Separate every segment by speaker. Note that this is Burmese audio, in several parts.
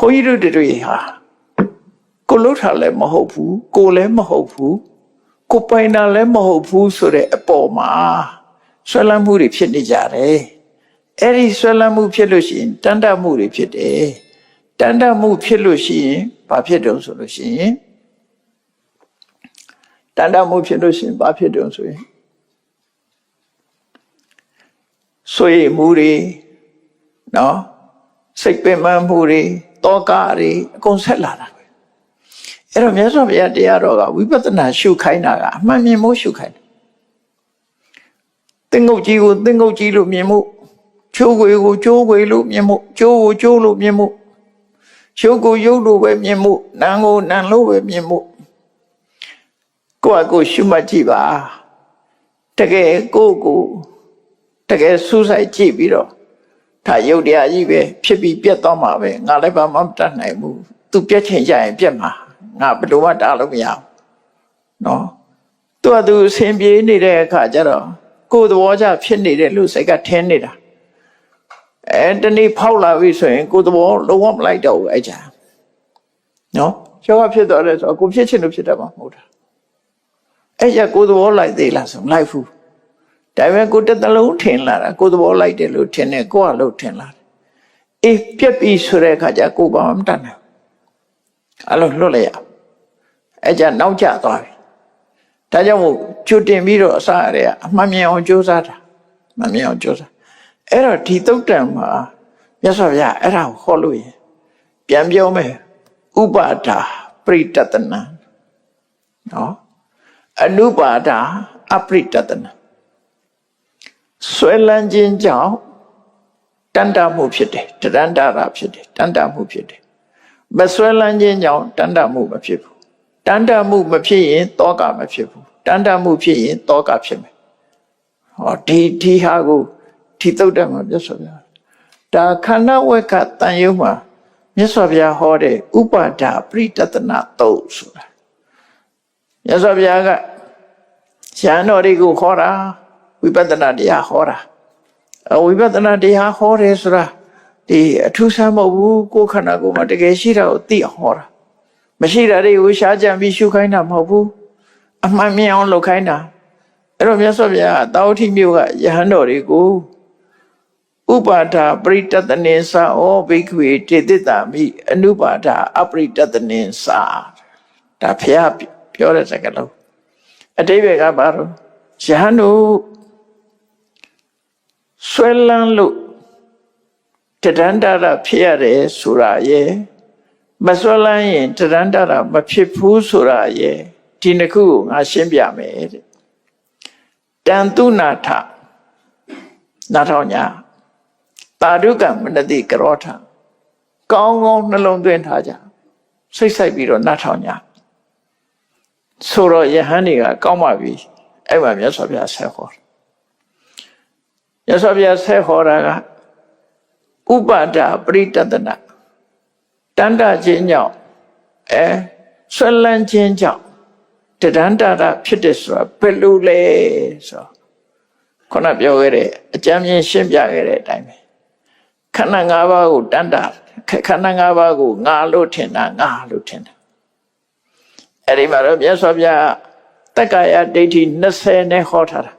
Speaker 1: ုန်းကြီးတို့တွေဟာကိုလှုပ်ထားလည်းမဟုတ်ဘူးကိုလည်းမဟုတ်ဘူးကိုပိုင်တာလည်းမဟုတ်ဘူးဆိုတဲ့အပေါ်မှာဆွဲလန်းမှုတွေဖြစ်နေကြတယ်အဲ့ဒီဆွဲလန်းမှုဖြစ်လို့ရှိရင်တန်တမှုတွေဖြစ်တယ်တန်တမှုဖြစ်လို့ရှိရင်ဘာဖြစ်တုံးဆိုလို့ရှိရင်တန်တမှုဖြစ်လို့ရှိရင်ဘာဖြစ်တုံးဆိုရင်ဆွေမှုတွေနော်စိတ်ပင်ပန်းမှုတွေတောကတွေအကုန်ဆက်လာတာပဲအဲ့တော့မြတ်စွာဘုရားတရားတော်ကဝိပဿနာရှုခိုင်းတာကအမှန်မြင်မှုရှုခိုင်းတယ်သင်္ကုတ်ကြီးကိုသင်္ကုတ်ကြီးလို့မြင်မှုချိုးခွေကိုချိုးခွေလို့မြင်မှုကျိုးကိုကျိုးလို့မြင်မှုရုပ်ကိုရုပ်လို့ပဲမြင်မှုနာမ်ကိုနာမ်လို့ပဲမြင်မှုကိုယ့်အကိုရှုမှတ်ကြည့်ပါတကယ်ကိုယ့်ကိုတကယ်စူးစိုက်ကြည့်ပြီးတော့ဒါရုပ်တရားကြီးပဲဖြစ်ပြီးပြတ်သွားမှာပဲငါလည်းဘာမှမတတ်နိုင်ဘူးသူပြတ်ချင်ကြရင်ပြတ်မှာငါဘယ်လိုမှတားလို့မရဘူးနော်သူအဆင်ပြေနေတဲ့အခါကျတော့ကိုယ်သဘောကျဖြစ်နေတယ်လို့စိတ်ကထင်းနေတာတနေ့ဖောက်လာပြီဆိုရင်ကိုယ်သဘောလုံးဝမလိုက်တော့ဘူးအဲ့ကြနော်ယောဂဖြစ်သွားတယ်ဆိုတော့ကိုဖြစ်ချင်လို့ဖြစ်တတ်မှာမဟုတ်တာအဲ့ကြကိုယ်သဘောလိုက်သေးလားဆိုလိုက်ဘူးဒါပေမဲ့ကိုယ်တစ်သလုံးထင်လာတာကိုယ်သဘောလိုက်တယ်လို့ထင်တယ်ကိုယ်ကလို့ထင်လာတယ်အေးပြက်ပြီဆိုတဲ့အခါကျကိုယ်ဘာမှမတတ်နိုင်အဲ့လိုလွတ်လိုက်ရအဲ့ကြနောက်ကျသွားပြီဒါကြောင့်မို့ချွတ်တင်ပြီးတော့အစားရတဲ့အမှန်မြင်အောင်ကြိုးစားတာမှန်မြင်အောင်ကြိုးစားအဲ့တော့ဒီသုတ်တံမှာမြတ်စွာဘုရားအဲ့ဒါကိုဟောလို့ရင်ပြန်ပြောမယ်ဥပါဒါပရိတတနာနော်အနုပါဒါအပရိတတနာဆွဲလန်းခြင်းကြောင့်တန်တမှုဖြစ်တယ်တရန္တာရဖြစ်တယ်တန်တမှုဖြစ်တယ်မဆွဲလန်းခြင်းကြောင့်တန်တမှုမဖြစ်ဘူးတန်တမှုမဖြစ်ရင်တောကမဖြစ်ဘူးတန်တမှုဖြစ်ရင်တောကဖြစ်မယ်ဟောဒီဟာကိုဒီသုတ်တံမှာမြတ်စွာဘုရားဒါခန္ဓာဝက္ခတန်ရုံမှာမြတ်စွာဘုရားဟောတဲ့ဥပါဒါပရိတတနာသုတ်ဆိုတာမြတ်စွာဘုရားကဉာဏ်တော်တွေကိုဟောတာဝိပဿနာတရားဟောတာဝိပဿနာတရားဟောတယ်ဆိုတာဒီအထူးဆန်းမဟုတ်ဘူးကိုယ်ခန္ဓာကိုယ်မှာတကယ်ရှိတာကိုသိအောင်ဟောတာမရှိတာတွေကိုရှားကြံပြီးရှုခိုင်းတာမဟုတ်ဘူးအမှန်မြင်အောင်လုပ်ခိုင်းတာအဲ့တော့မြတ်စွာဘုရားတာဝတိမြို့ကယဟန်တော်တွေကိုဥပါဒါပရိတတနေသာဩဘိက္ခဝေတေတိတာမိအနုပါဒါအပရိတတနေသာဒါဘုရားပြောတဲ့စကားလုံးအတိပ္ပယ်ကဘာလို့ယဟန်တို့ဆွဲလန်းလို့တရန္တာရဖြစ်ရတယ်ဆိုတာရဲ့မဆွဲလန်းရင်တရန္တာရမဖြစ်ဘူးဆိုတာရဲ့ဒီနှစ်ခုကိုငါရှင်းပြမယ်တဲ့တန်တုနာထနာထောင်ညာတာရုကမနတိကရောထကောင်းကောင်းနှလုံးသွင်းထားကြစိတ်ဆိုင်ပြီးတော့နာထောင်ညာဆိုတော့ယဟန်တွေကကောင်းပါပြီအဲ့မှာမြတ်စွာဘုရားဆက်ဟောမြတ်စွာဘုရားဆက်ဟောတာကဥပါဒါပရိတတနာတန်တခြင်းကြောင့်ဆွဲလန်းခြင်းကြောင့်တရန္တာရဖြစ်တယ်ဆိုတာဘယ်လိုလဲဆိုခုနပြောခဲ့တဲ့အကြမ်းမြင်ရှင်းပြခဲ့တဲ့အတိုင်းပဲခန္ဓာ၅ပါးကိုတန်တာခန္ဓာ၅ပါးကိုငါလို့ထင်တာငါလို့ထင်တာအဲ့ဒီမှာတော့မြတ်စွာဘုရားတက္ကာယဒိဋ္ဌိ20နဲ့ဟောထားတာ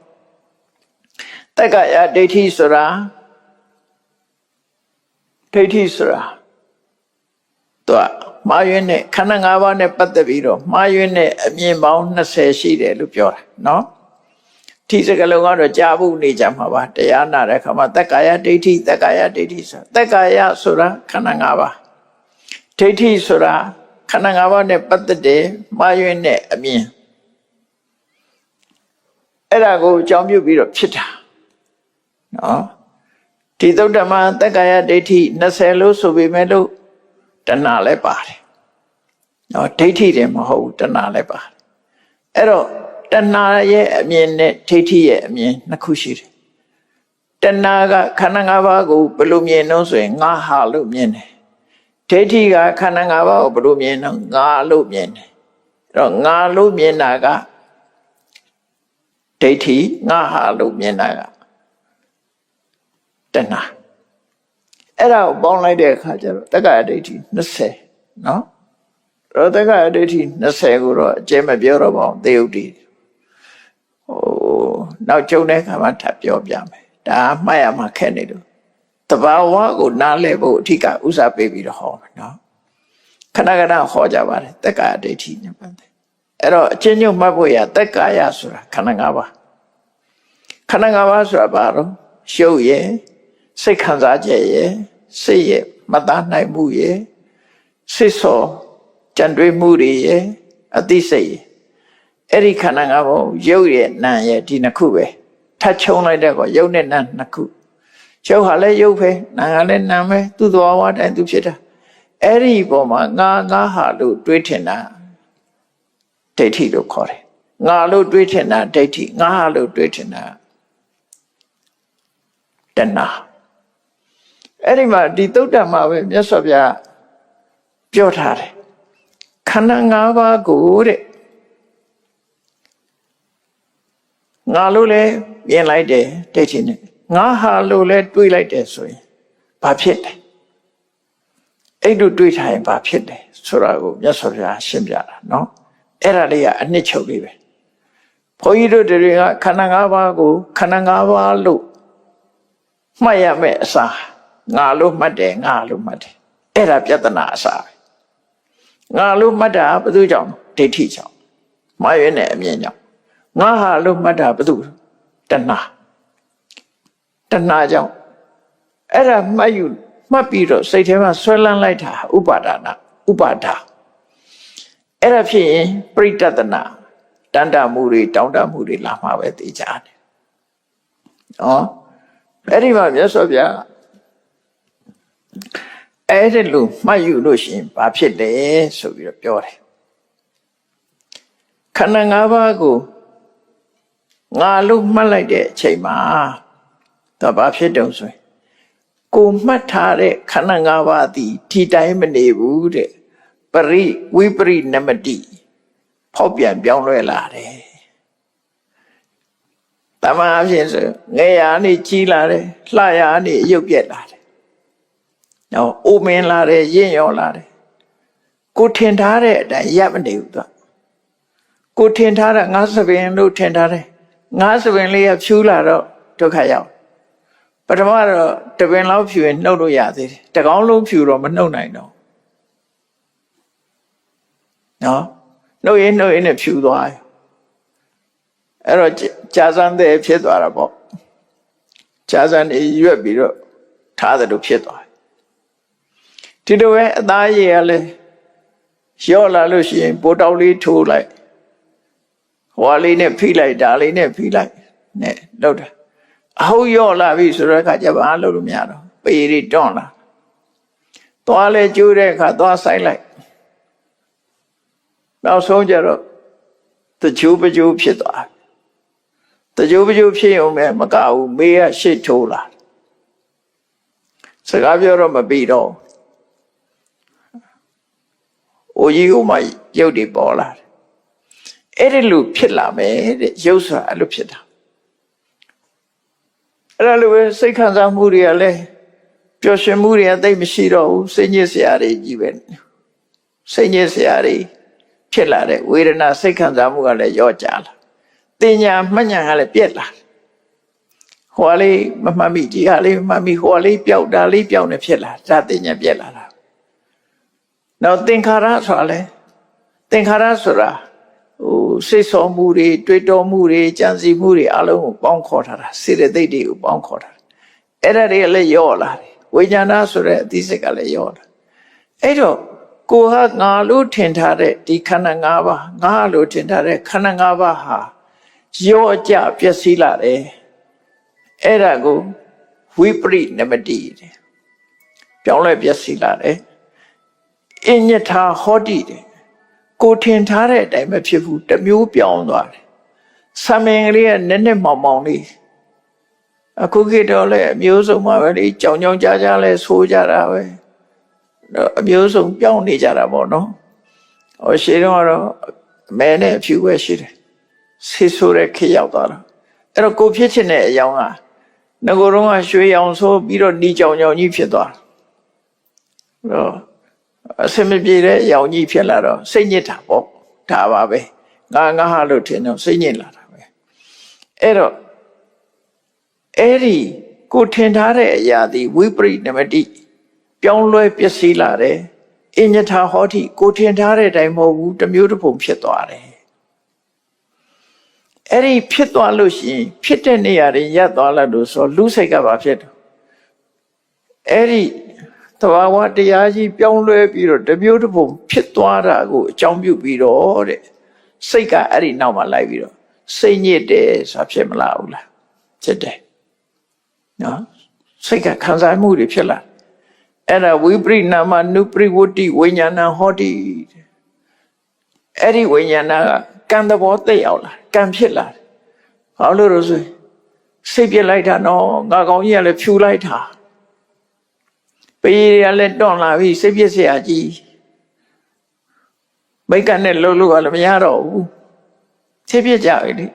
Speaker 1: တက္ကာယဒိဋ္ဌိဆိုတာသူကမှားယွင်းတဲ့ခန္ဓာ၅ပါးနဲ့ပတ်သက်ပြီးတော့မှားယွင်းတဲ့အမြင်ပေါင်း20ရှိတယ်လို့ပြောတာနော်ဒီစကားလုံးကတော့ကြားဖို့နေကြမှာပါတရားနာတဲ့အခါမှာတက္ကာယဒိဋ္ဌိတက္ကာယဒိဋ္ဌိဆိုတက္ကာယဆိုတာခန္ဓာ၅ပါးဒိဋ္ဌိဆိုတာခန္ဓာ၅ပါးနဲ့ပတ်သက်တဲ့မှားယွင်းတဲ့အမြင်အဲ့ဒါကိုအကြောင်းပြုပြီးတော့ဖြစ်တာနော်ဒီသုတ္တမတက္ကာယဒိဋ္ဌိ20လို့ဆိုပေမဲ့လို့တဏှာလည်းပါတယ်နော်ဒိဋ္ဌိတယ်မဟုတ်ဘူးတဏှာလည်းပါတယ်အဲ့တော့တဏှာရဲ့အမြင်နဲ့ဒိဋ္ဌိရဲ့အမြင်နှစ်ခုရှိတယ်တဏှာကခန္ဓာ၅ပါးကိုဘယ်လိုမြင်လို့ဆိုရင်ငါဟာလို့မြင်တယ်ဒိဋ္ဌိကခန္ဓာ၅ပါးကိုဘယ်လိုမြင်တော့ငါလို့မြင်တယ်အဲ့တော့ငါလို့မြင်တာကဒိဋ္ဌိငါဟာလို့မြင်တာကတဏှာ အဲ့ဒါကိုပေါင်းလိုက်တဲ့အခါကျတော့တက္ကရာဒိဋ္ဌိ20နော်တော့တက္ကရာဒိဋ္ဌိ20ကိုတော့အကျဲမပြောတော့ပါဘူးသေယုတ်တိနောက်ကျုံတဲ့အခါမှာထပ်ပြောပြမယ်ဒါမှတ်ရမှာခက်နေလို့တဘာဝကိုနားလည်ဖို့အထက်ကဥစားပေးပြီးတော့ဟောမယ်နော်ခဏခဏဟောကြပါတယ်တက္ကရာဒိဋ္ဌိနဲ့ပတ်သက်အဲ့တော့အချင်းချင်းမှတ်ဖို့ရတက္ကာယဆိုတာခန္ဓာ၅ပါးခန္ဓာ၅ပါးဆိုတာဘာလို့ရှုပ်ရယ်စိတ်ခံစားချက်ရယ်စိတ်ရဲ့မသားနိုင်မှုရယ်စိတ်ဆောကြံတွေးမှုတွေရယ်အသိစိတ်ရယ်အဲ့ဒီခန္ဓာ၅ပါးရုပ်ရဲ့နာမ်ရဲ့ဒီနှစ်ခုပဲထပ်ချုံလိုက်တဲ့ကောရုပ်နဲ့နာမ်နှစ်ခုရုပ်ဟာလည်းရုပ်ပဲနာမ်ဟာလည်းနာမ်ပဲသူ့သဘာဝတိုင်းသူဖြစ်တာအဲ့ဒီပုံမှာငါဟာလို့တွေးထင်တာဒိဋ္ဌိလို့ခေါ်တယ်ငါလို့တွေးထင်တာဒိဋ္ဌိငါဟာလို့တွေးထင်တာတဏှာအဲ့ဒီမှာဒီသုတ္တမှာပဲမြတ်စွာဘုရားပြောထားတယ်ခန္ဓာ၅ပါးကိုတဲ့ငါလို့လည်းမြင်လိုက်တယ်ဒိဋ္ဌိနဲ့ငါဟာလို့လည်းတွေးလိုက်တယ်ဆိုရင်ဘာဖြစ်လဲအဲ့လိုတွေးထားရင်ဘာဖြစ်လဲဆိုတာကိုမြတ်စွာဘုရားရှင်းပြတာနော်အဲ့ဒါလေးကအနှစ်ချုပ်လေးပဲဘုန်းကြီးတို့တွေကခန္ဓာ၅ပါးကိုခန္ဓာ၅ပါးလို့မှတ်ရမယ်အစားငါလို့မှတ်တယ်ငါလို့မှတ်တယ်အဲ့ဒါပြဿနာအစားပဲငါလို့မှတ်တာဘယ်သူကြောင့်ဒိဋ္ဌိကြောင့်မှားရွေးတဲ့အမြင်ကြောင့်ငါဟာလို့မှတ်တာဘယ်သူတဏှာကြောင့်အဲ့ဒါမှတ်ပြီးတော့စိတ်ထဲမှာဆွဲလန်းလိုက်တာဥပါဒါအဲ့ဒါဖြစ်ရင်ပရိတတနာတန်တမှုတွေတောင်းတမှုတွေလာမှာပဲသိကြတယ်နော်အဲ့ဒီမှာမြတ်စွာဘုရားအဲ့ဒီလိုမှတ်ယူလို့ရှိရင်ဘာဖြစ်လဲဆိုပြီးတော့ပြောတယ်ခန္ဓာ၅ပါးကိုငါလို့မှတ်လိုက်တဲ့အချိန်မှာတော့ဘာဖြစ်တုံးဆိုရင်ကိုမှတ်ထားတဲ့ခန္ဓာ၅ပါးသည်ဒီတိုင်းမနေဘူးတဲ့ဝိပရိနမတိဖောက်ပြန်ပြောင်းလဲလာတယ်တမန်အဖြစ်ဆိုငယ်ရာနေကြီးလာတယ်လှရာနေရုပ်ပြက်လာတယ်နော်အိုမင်းလာတယ်ရင့်ရောလာတယ်ကိုထင်ထားတဲ့အတိုင်းရပ်မနေဘူးသူကိုထင်ထားတာငါးစပင်လို့ထင်ထားတယ်ငါးစပင်လေးကဖြူလာတော့ဒုက္ခရောက်ပထမတော့တပင်လောက်ဖြူရင်နှုတ်လို့ရသေးတယ်တကောင်းလုံးဖြူတော့မနှုတ်နိုင်တော့နော်နှုတ်ရင်နဲ့ဖြူသွားတယ်အဲ့တော့ကြာစမ်းတဲ့ဖြစ်သွားတာပေါ့ကြာစမ်းနေရွက်ပြီးတော့ထားတယ်လို့ဖြစ်သွားတယ်ဒီလိုပဲအသားရည်ကလည်းရော့လာလို့ရှိရင်ပိုတောက်လေးထိုးလိုက်ဟွာလေးနဲ့ဖိလိုက်ဒါလေးနဲ့ဖိလိုက်နဲ့လောက်တာအဟုတ်ရော့လာပြီဆိုတော့အခါကျဘာလုပ်လို့မရတော့ပေရီတွန်းလာသွားလဲကျိုးတဲ့အခါသွားဆိုင်လိုက်နောက်ဆုံးကျတော့တချိုးပကျိုးဖြစ်သွားတချိုးပကျိုးဖြစ်ရုံနဲ့မကဘူးမေးရရှေ့ထိုးလာစကားပြောတော့မပြီးတော့အိုကြီးကမှရုပ်တွေပေါ်လာတယ်အဲ့ဒီလိုဖြစ်လာမယ်တဲ့ရုပ်ဆိုတာအဲ့လိုဖြစ်တာအဲ့ဒါလိုပဲစိတ်ခံစားမှုတွေကလည်းပျော်ရွှင်မှုတွေကသိမရှိတော့ဘူးစိတ်ညစ်စရာတွေကြီးပဲစိတ်ညစ်စရာတွေဖြစ်လာတဲ့ဝေဒနာစိတ်ခံစားမှုကလည်းရော့ကျလာတင်ညာမှတ်ညာကလည်းပြက်လာဟိုလေးမမှတ်မိဒီဟာလေးမမှတ်မိဟိုလေးပျောက်ဒါလေးပျောက်နေဖြစ်လာဒါတင်ညာပြက်လာတာနောက်သင်္ခါရဆိုတာလဲသင်္ခါရဆိုတာစိတ်ဆောမှုတွေတွေးတောမှုတွေကြံစည်မှုတွေအလုံးကိုပေါင်းခေါ်ထားတာစေတသိက်တွေကိုပေါင်းခေါ်ထားတာအဲ့ဒါတွေကလည်းရော့လာတယ်ဝိညာဏဆိုတဲ့အသိစိတ်ကလည်းရော့လာအဲ့တော့ကိုဟာငါလို့ထင်ထားတဲ့ဒီခန္ဓာ၅ပါးငါလို့ထင်ထားတဲ့ခန္ဓာ၅ပါးဟာရော့ကြပျက်စီးလာတယ်အဲ့ဒါကိုဝိပရိနမတိတယ်ပြောင်းလဲပျက်စီးလာတယ်အညထာဟောတိတယ်ကိုထင်ထားတဲ့အတိုင်းမဖြစ်ဘူးတစ်မျိုးပြောင်းသွားတယ်ဆံမင်ကလေးကနက်နက်မောင်မောင်လေးအခုခေတ်တော့လည်းအမျိုးစုံပါပဲလေကြောင်ကြားလဲဆိုးကြတာပဲအမျိုးစုံပြောင်းနေကြတာပေါ့နော်ဟောရှေးတော့အမဲနဲ့အဖြူပဲရှိတယ်ဆေးဆိုးတဲ့ခေတ်ရောက်သွားတာအဲ့တော့ကိုဖြစ်ချင်တဲ့အယောင်ကငကိုယ်တော့ရွှေရောင်ဆိုးပြီးတော့နီကြောင်ကြီးဖြစ်သွား အစမပြေတဲ့ရောင်ကြီးဖြစ်လာတော့စိတ်ညစ်တာပေါ့ဒါပါပဲငါဟာလို့ထင်တော့စိတ်ညစ်လာတာပဲအဲ့တော့အဲ့ဒီကိုထင်ထားတဲ့အရာဒီဝိပရိနမတိပြောင်းလဲပျက်စီးလာတယ်အညထာဟောတိကိုထင်ထားတဲ့အတိုင်းမဟုတ်ဘူးတစ်မျိုးတစ်ပုံဖြစ်သွားတယ်အဲ့ဒီဖြစ်သွားလို့ရှိရင်ဖြစ်တဲ့နေရာတွေရပ်သွားလာလို့ဆိုလူစိတ်ကဘာဖြစ်တယ်အဲ့ဒီသဘာဝတရားကြီးပြောင်းလဲပြီးတော့တစ်မျိုးတစ်ပုံဖြစ်သွားတာကိုအကြောင်းပြုပြီးတော့တဲ့စိတ်ကအဲ့ဒီနောက်မှာလိုက်ပြီးတော့စိတ်ညစ်တယ်ဆိုတာဖြစ်မလားဘူးလားဖြစ်တယ်နော်စိတ်ကခံစားမှုတွေဖြစ်လာအဲ့ဒါဝိပရိနာမနုပရိဝတ္တိဝိညာဏဟောတိအဲ့ဒီဝိညာဏကကံသဘောသိရောက်လာကံဖြစ်လာဘာလို့လို့ဆိုစိတ်ပြလိုက်တာနော်ငါကောင်ကြီးကလည်းဖြူလိုက်တာပေးရလည်းတွန့်လာပြီစိတ်ပြစ်เสียကြီးမိတ်ကနဲ့လှုပ်လို့ကလည်းမရတော့ဘူးစိတ်ပြစ်ကြပြီလေ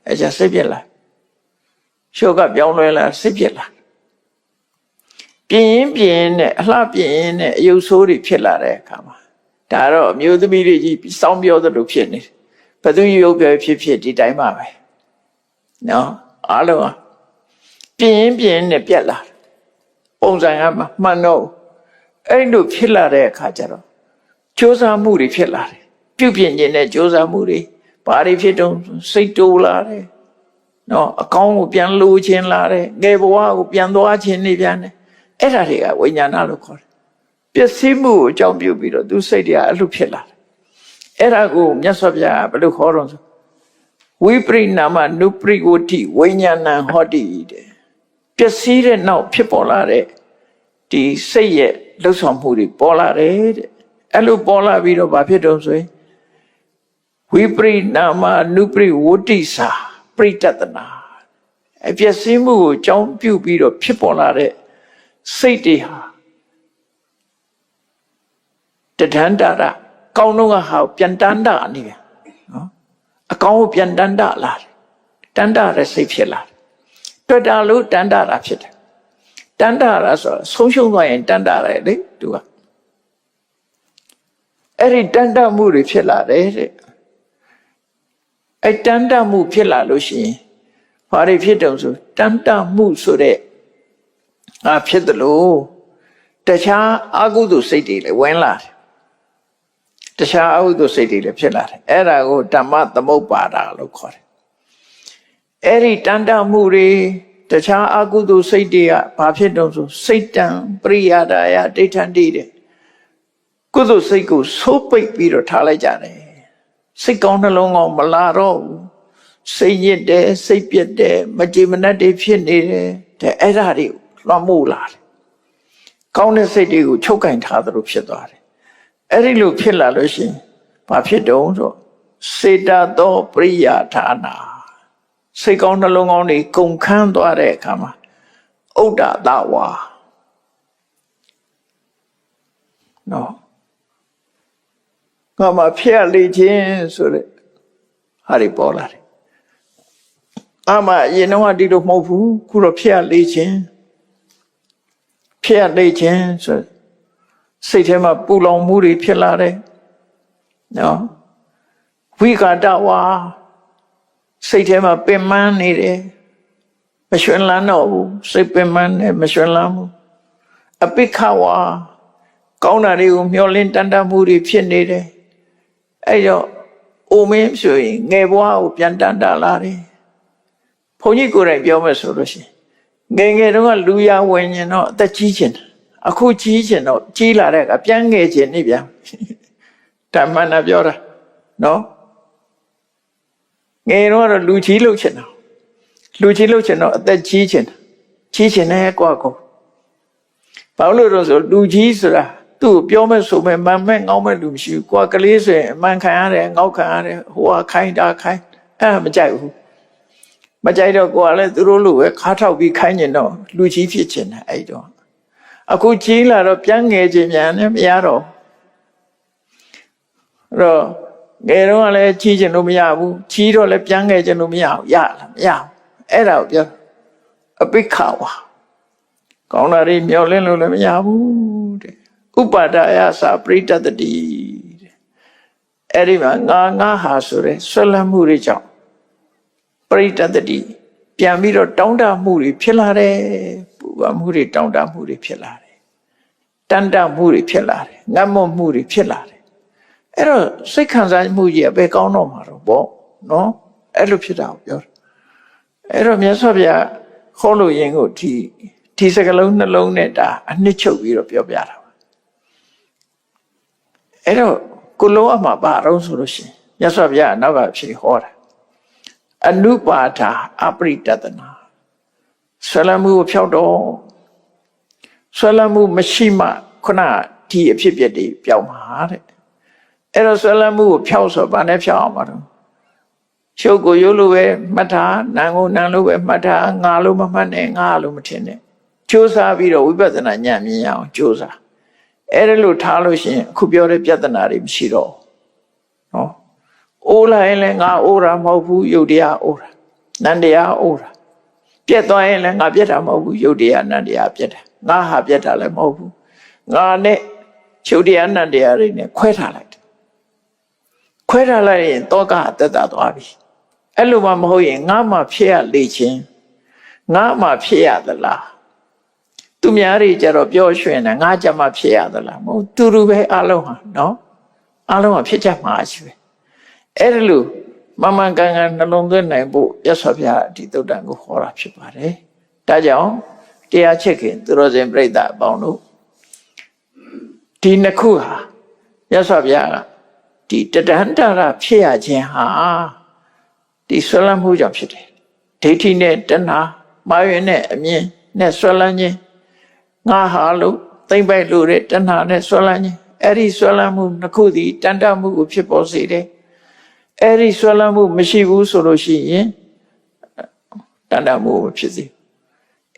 Speaker 1: အဲ့ကျစိတ်ပြစ်လာရှုပ်ကပြောင်းလဲလာစိတ်ပြစ်လာပြင်းပြင်းနဲ့အလှပြင်းနဲ့အယုတ်ဆိုးတွေဖြစ်လာတဲ့အခါမှာဒါတော့အမျိုးသမီးတွေကြီးစောင်းပြောသလိုဖြစ်နေတယ်ဘယ်သူရုပ်ပြောဖြစ်ဖြစ်ဒီတိုင်းပါပဲနော်အားလုံးပြင်းပြင်းနဲ့ပြက်လာပုံစံကမှန်တော့အဲ့လိုဖြစ်လာတဲ့အခါကျတော့ကြိုးစားမှုတွေဖြစ်လာတယ်ပြုပြင်ခြင်းနဲ့ကြိုးစားမှုတွေဘာတွေဖြစ်တော့စိတ်တိုးလာတယ်နော်အကောင်းကိုပြန်လိုချင်လာတယ်ငယ်ဘဝကိုပြန်သွားခြင်းနေပြန်တယ်အဲ့ဒါတွေကဝိညာဏလို့ခေါ်တယ်ပျက်စီးမှုကိုအကြောင်းပြုပြီးတော့သူစိတ်တွေကအဲ့လိုဖြစ်လာတယ်အဲ့ဒါကိုမြတ်စွာဘုရားဘယ်လိုခေါ်တော့ဆိုဝိပရိနာမနုပရိဝတ္တိဝိညာဏဟောတိတဲ့ပျက်စီးတဲ့နောက်ဖြစ်ပေါ်လာတဲ့ဒီစိတ်ရဲ့လှုပ်ဆောင်မှုတွေပေါ်လာတယ်တဲ့အဲ့လိုပေါ်လာပြီးတော့ဘာဖြစ်တော့ဆိုရင်ဝိပရိနာမနုပရိဝတ္တိစာပရိတတနာအပျက်စီးမှုကိုအကြောင်းပြုပြီးတော့ဖြစ်ပေါ်လာတဲ့စိတ်တွေဟာတဒန္တရကောင်းတော့ဟာပြန်တန်းတာနေပြန်နော်အကောင်းကိုပြန်တန်းတာလာတယ်တန်းတာတဲ့စိတ်ဖြစ်လာတယ်တွေ့တာလို့တန်းတာတာဖြစ်တယ်တန်းတာတာဆိုဆုံးရှုံးသွားရင်တန်းတာတယ်လေသူကအဲ့ဒီတန်းတာမှုတွေဖြစ်လာတယ်တဲ့အဲ့တန်းတာမှုဖြစ်လာလို့ရှိရင်ဘာတွေဖြစ်တုံဆိုတန်းတာမှုဆိုတဲ့ဖြစ်တယ်လို့တခြားအကုသိုလ်စိတ်တွေလည်းဝင်လာတယ်တခြားအကုသိုလ်စိတ်တွေလည်းဖြစ်လာတယ်အဲ့ဒါကိုဓမ္မသမုပ္ပါဒလို့ခေါ်တယ်အဲ့ဒီတန်တမှုတွေတခြားအကုသိုလ်စိတ်တွေကဘာဖြစ်တော့ဆိုစိတ်တံပရိယာဒာယဒိဋ္ဌံတိတဲ့ကုသိုလ်စိတ်ကိုဆိုးပိတ်ပြီးတော့ထားလိုက်ကြတယ်စိတ်ကောင်းနှလုံးကောင်းမလာတော့ဘူးစိတ်ညစ်တယ်စိတ်ပြက်တယ်မကြည်မနှက်တွေဖြစ်နေတယ်တဲ့အဲ့ဒါတွေလွှမ်းမိုးလာတယ်ကောင်းတဲ့စိတ်တွေကိုချုပ်ကင်ထားသလိုဖြစ်သွားတယ်အဲ့ဒီလိုဖြစ်လာလို့ရှိရင်ဘာဖြစ်တုံးဆိုစေတသောပရိယာဌာနာစိတ်ကောင်းနှလုံးကောင်းတွေကုန်ခန်းသွားတဲ့အခါမှာဥဒ္ဒတဝါနော်ငါမှဖျက်လေခြင်းဆိုတဲ့ဟာတွေပေါ်လာတယ်အမှအရင်တော့ဒီလိုမဟုတ်ဘူးခုတော့ဖျက်လေခြင်းဖျက်လေခြင်းဆိုစိတ်ထဲမှာပူလောင်မှုတွေဖြစ်လာတယ်နော်ဝိကာတဝါစိတ်ထဲမှာပင်ပန်းနေတယ်မရွှင်လန်းတော့ဘူးစိတ်ပင်ပန်းနေမရွှင်လန်းဘူးအပိခဝါကောင်းတာတွေကိုမျှော်လင့်တန်တမှုတွေဖြစ်နေတယ်အဲ့တော့အိုမင်းဆိုရင်ငယ်ဘဝကိုပြန်တန်တာလာတယ်ဘုန်းကြီးကိုယ်တိုင်ပြောမယ်ဆိုလို့ရှိရင်ငယ်တုန်းကလူရဝင်ရင်တော့အသက်ကြီးချင်တယ်အခုကြီးချင်တော့ကြီးလာတဲ့အခါပြန်ငယ်ချင်နေပြန်ဓမ္မနာပြောတာနော်ငယ်တော့လူကြီးလို့ချင်တာလူကြီးလို့ချင်တော့အသက်ကြီးချင်တယ်ကွာကိုဘာလို့လဲဆိုလူကြီးဆိုတာသူ့ကိုပြောမဲ့ဆိုမဲ့မှန်မဲ့ငေါ့မဲ့လူမရှိဘူးကွာကလေးဆိုရင်အမှန်ခံရတယ်ငေါ့ခံရတယ်ဟိုကခိုင်းတာခိုင်းအဲ့မကြိုက်ဘူးမကြိုက်တော့ကိုကလည်းသူတို့လိုပဲခါထောက်ပြီးခိုင်းကျင်တော့လူကြီးဖြစ်ချင်တယ်အဲ့တော့အခုကြီးလာတော့ပြန်ငယ်ခြင်းမြန်နဲ့မရတော့အဲ့တော့ငယ်တော့လည်းကြီးခြင်းလို့မရဘူးကြီးတော့လည်းပြန်ငယ်ခြင်းလို့မရဘူးရလားမရဘူးအဲ့ဒါကိုပြောအပိခဝါကောင်းတာတွေမျောလင်းလို့လည်းမရဘူးတဲ့ ဥပါဒယသာပရိတတတိအဲ့ဒီမှာငါဟာဆိုတဲ့ဆွဲလန်းမှုတွေကြောင့်ပရိတတတိပြန်ပြီးတော့တောင်းတမှုတွေဖြစ်လာတယ်ပူပန်မှုတွေတောင်းတမှုတွေဖြစ်လာတယ်တန်တမှုတွေဖြစ်လာတယ်ငတ်မွတ်မှုတွေဖြစ်လာတယ်အဲ့တော့စိတ်ခံစားမှုကြီးပဲကောင်းတော့မှာတော့ပေါ့နော်အဲ့လိုဖြစ်တာကိုပြောတယ်အဲ့တော့မြတ်စွာဘုရားခေါ်လို့ရင်ကိုဒီစကလုံးနှလုံးနဲ့ဒါအနှစ်ချုပ်ပြီးတော့ပြောပြတာပါအဲ့တော့ကိုလုံးအမှာပါတော့ဆိုလို့ရှိရင်မြတ်စွာဘုရားနောက်ကဖြေဟောတာအနုပါဒာအပရိတတနာဆွဲလန်းမှုကိုဖြောက်တော့ဆွဲလန်းမှုမရှိမှခုနဒီအဖြစ်အပျက်တွေပျောက်မှာတဲ့အဲ့တော့ဆွဲလန်းမှုကိုဖြောက်ဆိုဘာနဲ့ဖြောက်အောင်မလို့ရှုပ်ကိုရုပ်လိုပဲမှတ်တာနာမ်ကိုနာမ်လိုပဲမှတ်တာငါလိုမမှတ်နဲ့ငါလိုမထင်နဲ့ကြိုးစားပြီးတော့ဝိပဿနာဉာဏ်မြင်ရအောင်ကြိုးစားအဲ့ဒါလို့ထားလို့ရှိရင်အခုပြောတဲ့ပြဿနာတွေမရှိတော့နော်အိုးလိုက်ရင်လည်းငါအိုးတာမဟုတ်ဘူးယုတ်တရားအိုးတာနန္တရားအိုးတာပြက်သွားရင်လည်းငါပြက်တာမဟုတ်ဘူးယုတ်တရားနန္တရားပြက်တာငါဟာပြက်တာလည်းမဟုတ်ဘူးငါနဲ့ယုတ်တရားနန္တရားတွေနဲ့ခွဲထားလိုက်တယ်ခွဲထားလိုက်ရင်တောကတက်တာသွားပြီအဲ့လိုမှမဟုတ်ရင်ငါမှဖြစ်ရလေချင်းငါမှဖြစ်ရသလားသူများတွေကြတော့ပြောရွှင်တယ်ငါကြမှာဖြစ်ရသလားမဟုတ်သူတို့ပဲအလုံးဟာနော်အလုံးဟာဖြစ်ကြမှာရှိပဲအဲ့ဒါလို့မမှန်ကန်ကန်နှလုံးသွင်းနိုင်ဖို့ရသော်ဗျာဒီသုတ်တံကိုဟောတာဖြစ်ပါတယ်ဒါကြောင့်တရားချစ်ခင်သူတော်စင်ပြိဿအပေါင်းတို့ဒီနှစ်ခုဟာရသော်ဗျာကဒီတတန္တရဖြစ်ရခြင်းဟာဒီဆွဲလန်းမှုကြောင့်ဖြစ်တယ်ဒိဋ္ဌိနဲ့တဏှာမှားယွင်းတဲ့အမြင်နဲ့ဆွဲလန်းခြင်းငါဟာလို့သိမ့်ပိုက်လို့တဲ့တဏှာနဲ့ဆွဲလန်းခြင်းအဲ့ဒီဆွဲလန်းမှုနှစ်ခုသည်တန်တမှုကိုဖြစ်ပေါ်စေတယ်အဲ့ဒီဆွဲလန်းမှုမရှိဘူးဆိုလို့ရှိရင်တန်တမှုမဖြစ်စေ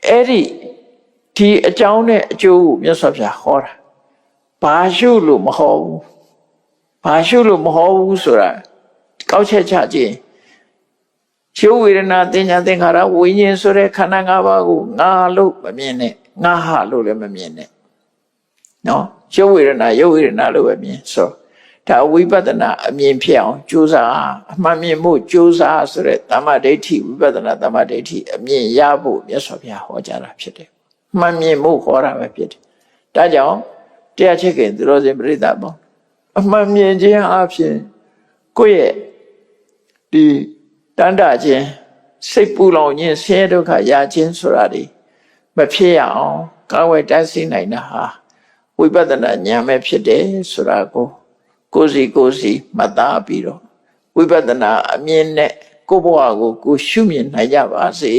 Speaker 1: အဲ့ဒီအကြောင်းနဲ့အကျိုးကိုမြတ်စွာဘုရားဟောတာဘာရှုလို့မဟောဘူးဘာရှုလို့မဟောဘူးဆိုတာကောက်ချက်ချခြင်းရှုဝေဒနာသင်ညာသင်္ခါရဝိညာဉ်ဆိုတဲ့ခန္ဓာ၅ပါးကိုငါလို့မမြင်နဲ့ငါဟာလို့လည်းမမြင်နဲ့နော်ရှုဝေဒနာရုပ်ဝေဒနာလို့ပဲမြင်ဆိုဒါဝိပဿနာအမြင်ဖြစ်အောင်ကြိုးစားအမှန်မြင်မှုကြိုးစားဆိုတဲ့သမ္မာဒိဋ္ဌိဝိပဿနာသမ္မာဒိဋ္ဌိအမြင်ရဖို့မြတ်စွာဘုရားဟောကြားတာဖြစ်တယ်မှန်မြင်မှုဟောတာပဲဖြစ်တယ်ဒါကြောင့်တရားချစ်ခင်သူတော်စင်ပရိသတ်ပေါင်းအမှန်မြင်ခြင်းအပြင်ကိုယ့်ရဲ့ဒီတန်တခြင်းစိတ်ပူလောင်ခြင်းဆင်းရဲဒုက္ခရခြင်းဆိုတာဒီမဖြစ်ရအောင်ကာဝယ်တတ်သိနိုင်တာဟာဝိပဿနာဉာဏ်ပဲဖြစ်တယ်ဆိုတာကိုယ်စီမှတ်သားပြီးတော့ဝိပဿနာအမြင်နဲ့ကိုယ့်ဘဝကိုရှုမြင်နိုင်ကြပါစေ